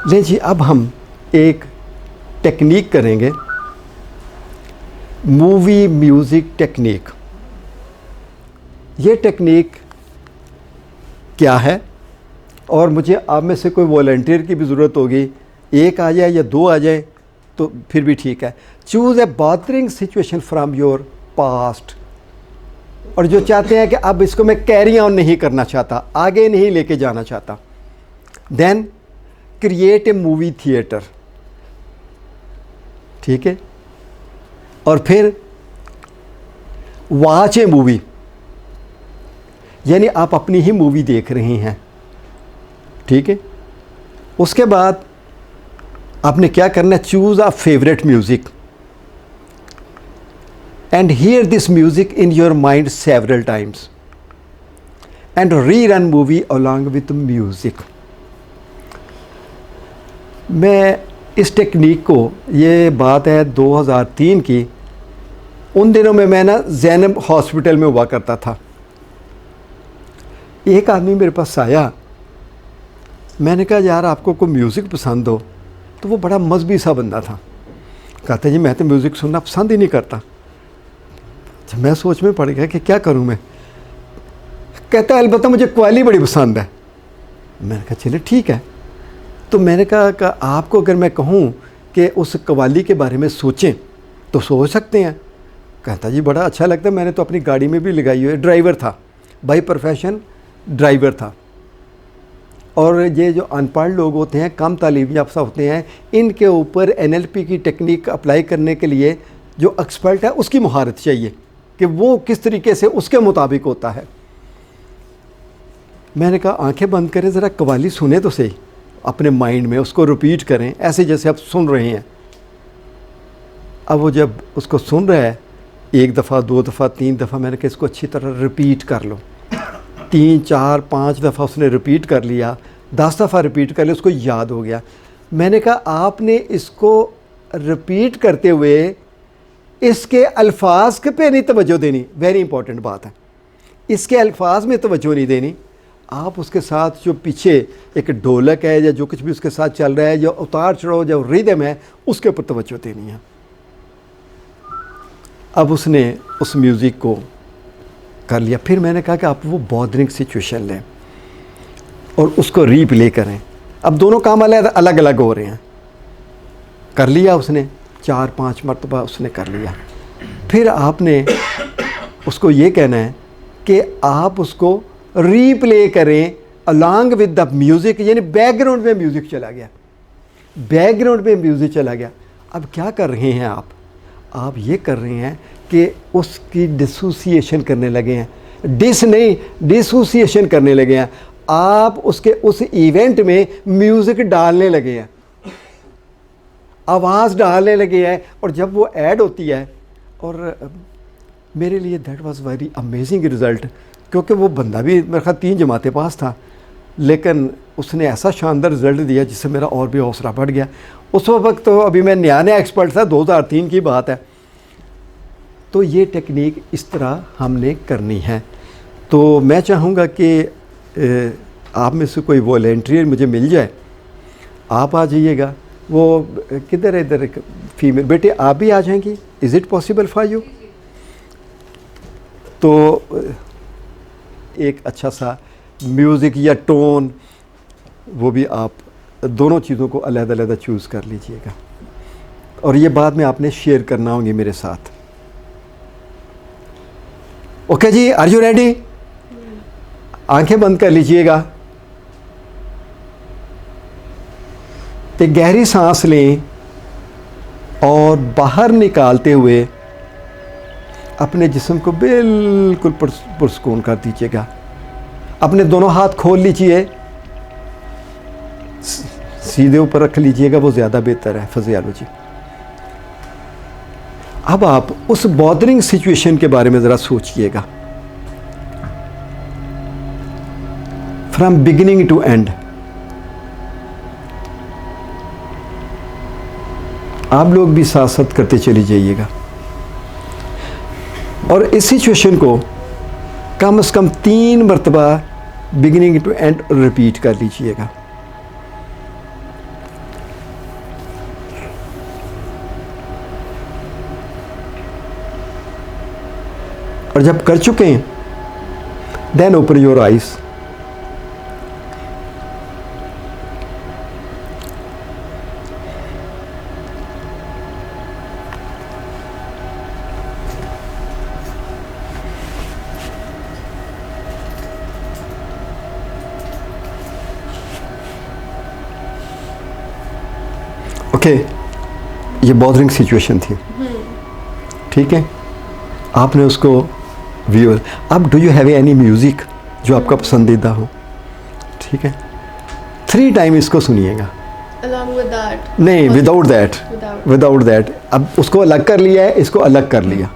ले जी, अब हम एक टेक्निक करेंगे, मूवी म्यूज़िक टेक्निक। ये टेक्निक क्या है, और मुझे आप में से कोई वॉलंटियर की भी ज़रूरत होगी, एक आ जाए या दो आ जाए तो फिर भी ठीक है। Choose A bothering situation from your past, और जो चाहते हैं कि अब इसको मैं कैरी ऑन नहीं करना चाहता, आगे नहीं लेके जाना चाहता, then create a movie theatre. ठीक है, और फिर वॉच ए मूवी, यानी आप अपनी ही मूवी देख रहे हैं। ठीक है, उसके बाद आपने क्या करना है, choose a favourite music and here this music in your mind several times and rerun movie along with music. मैं इस टेक्निक को, ये बात है 2003 की, उन दिनों में मैं ना ज़ैनब हॉस्पिटल में हुआ करता था। एक आदमी मेरे पास आया, मैंने कहा यार आपको कोई म्यूज़िक पसंद हो, तो वो बड़ा मजहबी सा बंदा था। कहता जी मैं तो म्यूज़िक सुनना पसंद ही नहीं करता। तो मैं सोच में पड़ गया कि क्या करूं मैं। कहता है अलबत्ता मुझे कव्वाली बड़ी पसंद है। मैंने कहा चले ठीक है। तो मैंने कहा आपको अगर मैं कहूं कि उस कव्वाली के बारे में सोचें तो सोच सकते हैं। कहता जी बड़ा अच्छा लगता है, मैंने तो अपनी गाड़ी में भी लगाई हुई है। ड्राइवर था, बाई प्रोफेशन ड्राइवर था। और ये जो अनपढ़ लोग होते हैं, कम तालीम याफ्ता होते हैं, इनके ऊपर NLP की टेक्निक अप्लाई करने के लिए जो एक्सपर्ट है उसकी महारत चाहिए कि वो किस तरीके से उसके मुताबिक होता है। मैंने कहा आंखें बंद करें, ज़रा कव्वाली सुने तो सही, अपने माइंड में उसको रिपीट करें ऐसे जैसे आप सुन रहे हैं। अब वो जब उसको सुन रहा है, एक दफ़ा, दो दफ़ा, तीन दफ़ा, मैंने कहा इसको अच्छी तरह रिपीट कर लो। 3, 4, 5 दफ़ा उसने रिपीट कर लिया, 10 दफ़ा रिपीट कर लिया, उसको याद हो गया। मैंने कहा आपने इसको रिपीट करते हुए इसके अल्फाज के पे नहीं तवज्जो देनी, वेरी इंपॉर्टेंट बात है। इसके अल्फाज में तवज्जो नहीं देनी, आप उसके साथ जो पीछे एक ढोलक है या जो कुछ भी उसके साथ चल रहा है, जो उतार चढ़ाव, जो रिदम है, उसके ऊपर तवज्जो देनी है। अब उसने उस म्यूज़िक को कर लिया। फिर मैंने कहा कि आप वो बॉदरिंग सिचुएशन लें और उसको रीप्ले करें। अब दोनों काम अलग अलग हो रहे हैं। कर लिया उसने, 4-5 मरतबा उसने कर लिया। फिर आपने उसको ये कहना है कि आप उसको रीप्ले करें अलॉन्ग विद द म्यूज़िक, यानी बैकग्राउंड में म्यूज़िक चला गया, बैकग्राउंड में म्यूज़िक चला गया। अब क्या कर रहे हैं आप ये कर रहे हैं कि उसकी डिसोसिएशन करने लगे हैं। डिसोसिएशन करने लगे हैं। आप उसके उस इवेंट में म्यूज़िक डालने लगे हैं, आवाज़ डालने लगे हैं। और जब वो ऐड होती है, और मेरे लिए that was very amazing result, क्योंकि वो बंदा भी मेरे ख्याल 3 जमातें पास था, लेकिन उसने ऐसा शानदार रिज़ल्ट दिया जिससे मेरा और भी हौसला बढ़ गया। उस वक्त तो अभी मैं नया एक्सपर्ट था, 2003 की बात है। तो ये टेक्निक इस तरह हमने करनी है। तो मैं चाहूँगा कि आप में से कोई वॉलंटियर मुझे मिल जाए, आप आ जाइएगा। वो किधर है, इधर फीमेल बेटे आप भी आ जाएंगी, is it possible for you? तो एक अच्छा सा म्यूज़िक या टोन, वो भी आप दोनों चीज़ों को अलग-अलग चूज़ कर लीजिएगा, और ये बाद में आपने शेयर करना होंगे मेरे साथ। ओके जी, आर यू रेडी? आंखें बंद कर लीजिएगा, एक गहरी सांस लें और बाहर निकालते हुए अपने जिस्म को बिल्कुल पुरसकून कर दीजिएगा। अपने दोनों हाथ खोल लीजिए, सीधे ऊपर रख लीजिएगा, वो ज़्यादा बेहतर है। फज़ियालो जी, अब आप उस बॉदरिंग सिचुएशन के बारे में ज़रा सोचिएगा, फ्रॉम बिगिनिंग टू एंड। आप लोग भी साथ साथ करते चली जाइएगा, और इस सिचुएशन को कम से कम 3 मरतबा बिगिनिंग टू एंड रिपीट कर लीजिएगा। और जब कर चुके हैं, then open your eyes. Okay, ये बॉदरिंग सिचुएशन थी, ठीक है, आपने उसको व्यूअर। अब do you have any music जो आपका पसंदीदा हो? ठीक है, 3 टाइम इसको सुनिएगा। Along with that? नहीं, without that, Without. Without that. अब उसको अलग कर लिया है, इसको अलग कर लिया,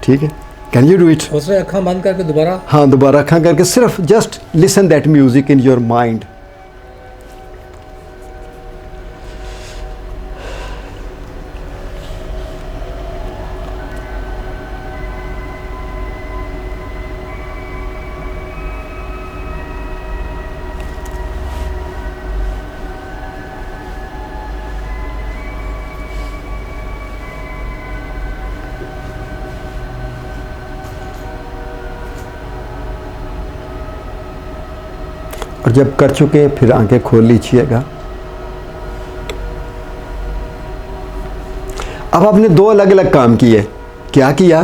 ठीक है। Can you do it? उसने अक्खां बंद करके दोबारा? हाँ, दोबारा अखा करके सिर्फ just listen that music in your mind. और जब कर चुके फिर आंखें खोल लीजिएगा। अब आपने 2 अलग अलग काम किए। क्या किया?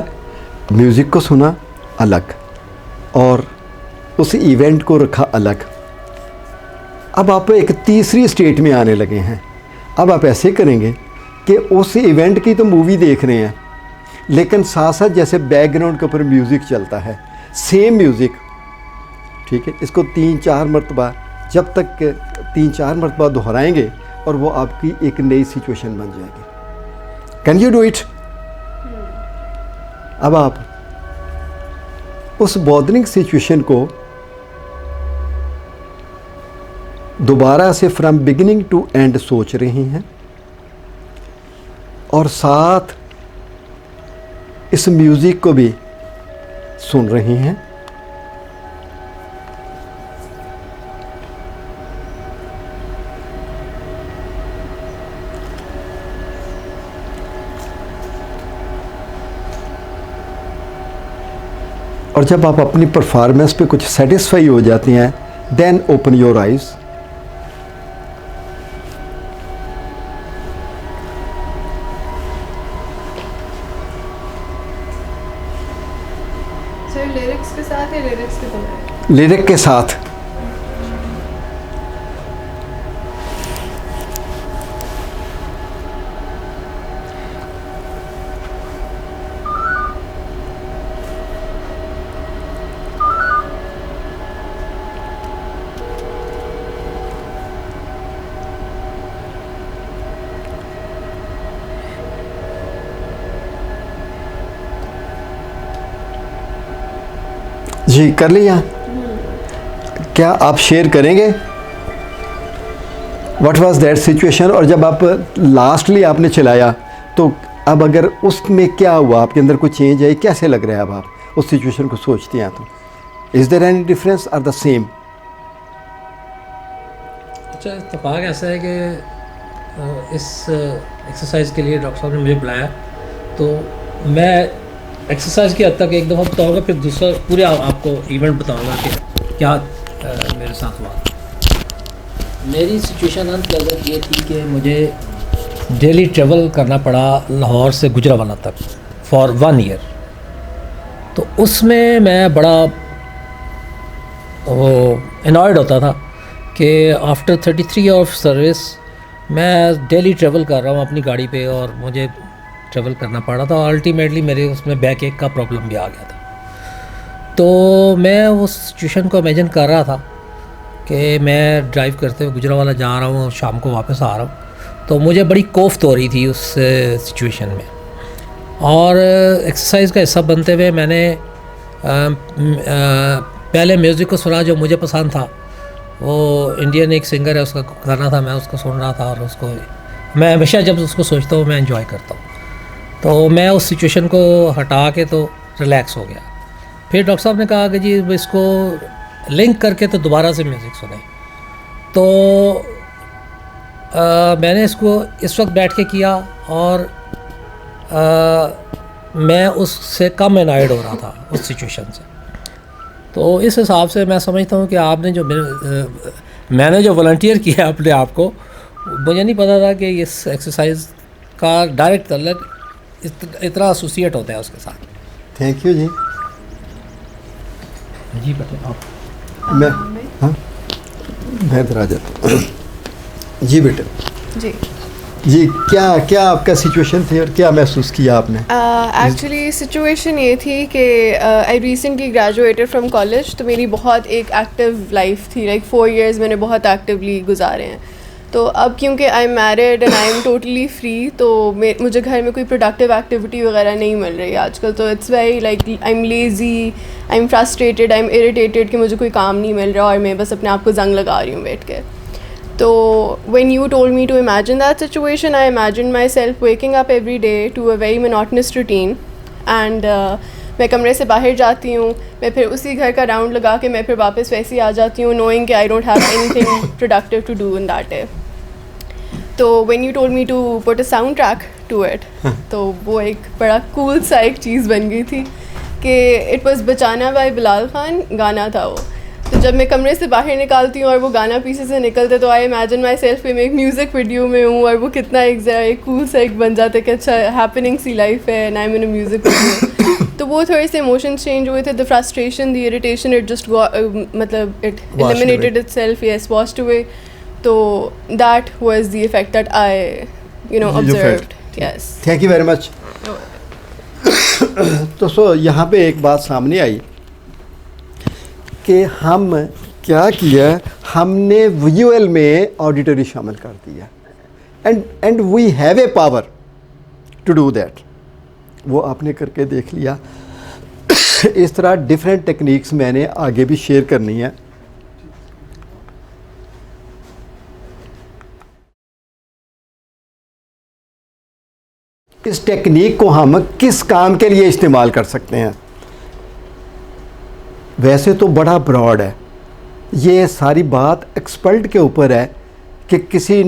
म्यूज़िक को सुना अलग और उस इवेंट को रखा अलग। अब आप एक तीसरी स्टेट में आने लगे हैं। अब आप ऐसे करेंगे कि उस इवेंट की तो मूवी देख रहे हैं, लेकिन साथ साथ जैसे बैकग्राउंड के ऊपर म्यूज़िक चलता है, सेम म्यूज़िक, ठीक है। इसको 3-4 मरतबा, जब तक 3-4 मरतबा दोहराएंगे और वो आपकी एक नई सिचुएशन बन जाएगी। Can you do it? अब आप उस बॉदरिंग सिचुएशन को दोबारा से फ्रॉम बिगिनिंग टू एंड सोच रहे हैं और साथ इस म्यूज़िक को भी सुन रहे हैं। और जब आप अपनी परफॉर्मेंस पे कुछ सेटिस्फाई हो जाते हैं, then open your eyes. Sir lyrics के साथ या लिरिक्स के बगैर? लिरिक के साथ। जी कर लिया। क्या आप शेयर करेंगे व्हाट वाज दैट सिचुएशन? और जब आप लास्टली आपने चलाया तो अब अगर उसमें क्या हुआ, आपके अंदर कोई चेंज आई, कैसे लग रहा है? अब आप उस सिचुएशन को सोचते हैं तो is there any difference are the same? अच्छा, इत्तेफाक ऐसा है कि इस एक्सरसाइज के लिए डॉक्टर साहब ने मुझे बुलाया, तो मैं एक्सरसाइज की हद तक एक दफ़ा बताऊंगा, फिर दूसरा पूरे आपको इवेंट बताऊंगा कि क्या मेरे साथ हुआ। मेरी सिचुएशन अनप्लेजेंट ये थी कि मुझे डेली ट्रेवल करना पड़ा लाहौर से गुजरावाला तक फॉर 1 ईयर। तो उसमें मैं बड़ा वो एनॉयड होता था कि आफ्टर 33 ऑफ सर्विस मैं डेली ट्रेवल कर रहा हूँ अपनी गाड़ी पे, और मुझे ट्रेवल करना पड़ा था। अल्टीमेटली मेरे उसमें बैक एक का प्रॉब्लम भी आ गया था। तो मैं उस सिचुएशन को इमेजिन कर रहा था कि मैं ड्राइव करते हुए गुजरावाला जा रहा हूँ और शाम को वापस आ रहा हूँ। तो मुझे बड़ी कोफ्त हो रही थी उस सिचुएशन में। और एक्सरसाइज का हिस्सा बनते हुए मैंने पहले म्यूज़िक को सुना जो मुझे पसंद था। वो इंडियन एक सिंगर है, उसका गाना था, मैं उसको सुन रहा था और उसको मैं हमेशा जब उसको सोचता हूँ मैं एंजॉय करता हूँ। तो मैं उस सिचुएशन को हटा के तो रिलैक्स हो गया। फिर डॉक्टर साहब ने कहा कि जी इसको लिंक करके तो दोबारा से म्यूज़िक सुने। तो मैंने इसको इस वक्त बैठ के किया और मैं उससे कम एनॉयड हो रहा था उस सिचुएशन से। तो इस हिसाब से मैं समझता हूँ कि आपने जो मैंने जो वॉलंटियर किया अपने आप को, मुझे नहीं पता था कि इस एक्सरसाइज का डायरेक्ट तल्लुक इतना एसोसिएट होता है उसके साथ। थैंक यू जी। जी बेटे आप। मैं हाँ मैं इधर आ जाता हूँ। जी बेटे जी जी, क्या क्या आपका सिचुएशन थी और क्या महसूस किया आपने? एक्चुअली सिचुएशन ये थी कि I recently graduated from college, तो मेरी बहुत एक एक्टिव लाइफ थी, लाइक 4 years मैंने बहुत एक्टिवली गुजारे हैं। तो अब क्योंकि I am married and I am totally free, तो मुझे घर में कोई प्रोडक्टिव एक्टिविटी वगैरह नहीं मिल रही आजकल। तो it's very like I am lazy, I am frustrated, I am irritated कि मुझे कोई काम नहीं मिल रहा और मैं बस अपने आप को जंग लगा रही हूँ बैठ के। तो when you told me to imagine that situation, I imagined myself waking up every day to a very monotonous routine and मैं कमरे से बाहर जाती हूँ, मैं फिर उसी घर का राउंड लगा के मैं फिर वापस वैसे ही आ जाती हूँ, knowing कि I don't have anything productive to do in that day. तो when you told me to put a soundtrack to it, तो वो एक बड़ा cool सा एक चीज़ बन गई थी कि it was बचाना by बिलाल खान गाना था वो। तो जब मैं कमरे से बाहर निकालती हूँ और वो गाना पीछे से निकलते, तो आई इमेजिन माई सेल्फ कि मैं एक म्यूज़िक वीडियो में हूँ और वो कितना एक कूल सा एक बन जाता है कि अच्छा हैपनिंग सी लाइफ है and I am in a music video. तो वो थोड़े से इमोशंस चेंज हुए थे, the frustration, the irritation, it just मतलब it eliminated itself, yes, washed away. तो that was the effect that I observed. Yes, thank you very much. तो यहाँ पे एक बात सामने आई कि हम क्या किया, हमने विजुअल में ऑडिटरी शामिल कर दिया and we have a power to do that. वो आपने करके देख लिया। इस तरह डिफरेंट टेक्निक्स मैंने आगे भी शेयर करनी है। इस टेक्निक को हम किस काम के लिए इस्तेमाल कर सकते हैं? वैसे तो बड़ा ब्रॉड है, ये सारी बात एक्सपर्ट के ऊपर है कि किसी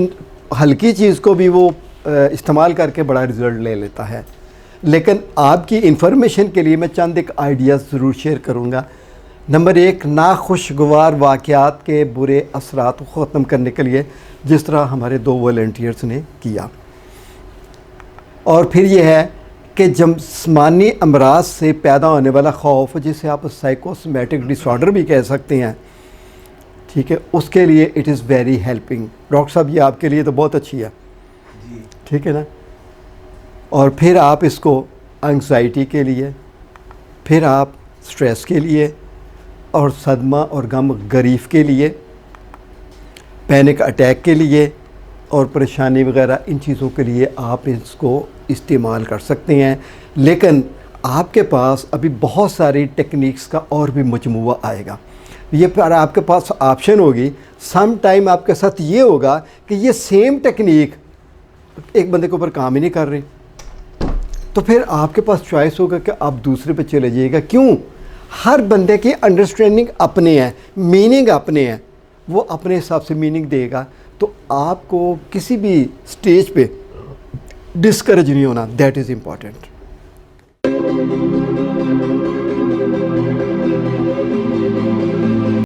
हल्की चीज़ को भी वो इस्तेमाल करके बड़ा रिज़ल्ट ले लेता है। लेकिन आपकी इंफॉर्मेशन के लिए मैं चंद एक आइडियाज़ ज़रूर शेयर करूँगा। नंबर 1, नाखुशगवार वाक़यात के बुरे असरात को ख़त्म करने के लिए जिस तरह हमारे 2 वॉलंटियर्स ने किया। और फिर ये है कि जिस्मानी अमराज से पैदा होने वाला खौफ, जिसे आप साइकोसोमैटिक डिसऑर्डर भी कह सकते हैं, ठीक है, उसके लिए it is very helping. Doctor साहब ये आपके लिए तो बहुत अच्छी है, ठीक है ना। और फिर आप इसको एंग्जाइटी के लिए, फिर आप स्ट्रेस के लिए, और सदमा और गम गरीफ के लिए, पैनिक अटैक के लिए और परेशानी वगैरह, इन चीज़ों के लिए आप इसको इस्तेमाल कर सकते हैं। लेकिन आपके पास अभी बहुत सारी टेक्निक्स का और भी मजमूआ आएगा। ये पर आपके पास ऑप्शन होगी। सम टाइम आपके साथ ये होगा कि ये सेम टेक्निक एक बंदे के ऊपर काम ही नहीं कर रही, तो फिर आपके पास चॉइस होगा कि आप दूसरे पे चले जाइएगा। क्यों? हर बंदे की अंडरस्टैंडिंग अपने हैं, मीनिंग अपने हैं, वो अपने हिसाब से मीनिंग देगा। तो आपको किसी भी स्टेज पे डिस्करेज नहीं होना, दैट इज़ इम्पॉर्टेंट।